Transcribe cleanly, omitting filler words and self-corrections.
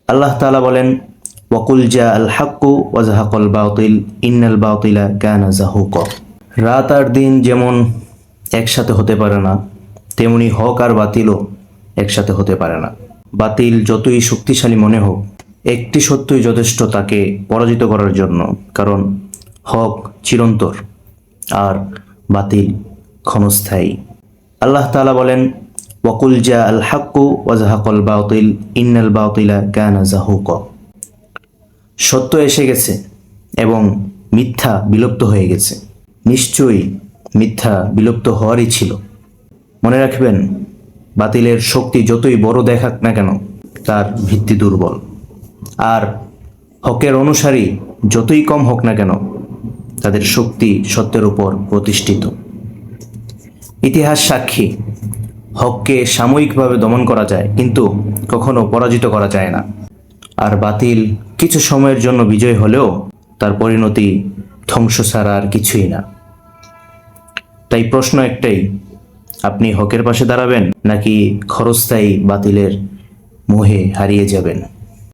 আল্লাহ তাআলা বলেন, ওয়াকুল জা আল হাক্কু ওয়া যাহাকাল বাতিল ইন্নাল বাতিলা কানা যাহুকা। রাত আর দিন যেমন একসাথে হতে পারে না, তেমনি হক আর বাতিলও একসাথে হতে পারে না। বাতিল যতই শক্তিশালী মনে হোক, একটি সত্যই যথেষ্ট তাকে পরাজিত করার জন্য, কারণ হক চিরন্তর আর বাতিল ক্ষণস্থায়ী। আল্লাহ তাআলা বলেন, ওয়াকুল জা আল হাক্কু ওয়া যাহাকাল বাতিল ইন্নাল বাতিলা কানা যাহুকা। সত্য এসে গেছে এবং মিথ্যা বিলুপ্ত হয়ে গেছে। নিশ্চয়ই মিথ্যা বিলুপ্ত হওয়ারই ছিল। মনে রাখবেন, বাতিলের শক্তি যতই বড় দেখাক না কেন, তার ভিত্তি দুর্বল। আর হকের অনুসারী যতই কম হোক না কেন, তাদের শক্তি সত্যের উপর প্রতিষ্ঠিত। ইতিহাস সাক্ষী, হককে সাময়িকভাবে দমন করা যায়, কিন্তু কখনো পরাজিত করা যায় না। আর বাতিল কিছু সময়ের জন্য বিজয় হলেও তার পরিণতি ধ্বংস ছাড়া আর কিছুই না। তাই প্রশ্ন একটাই, আপনি হকের পাশে দাঁড়াবেন নাকি ক্ষণস্থায়ী বাতিলের মোহে হারিয়ে যাবেন?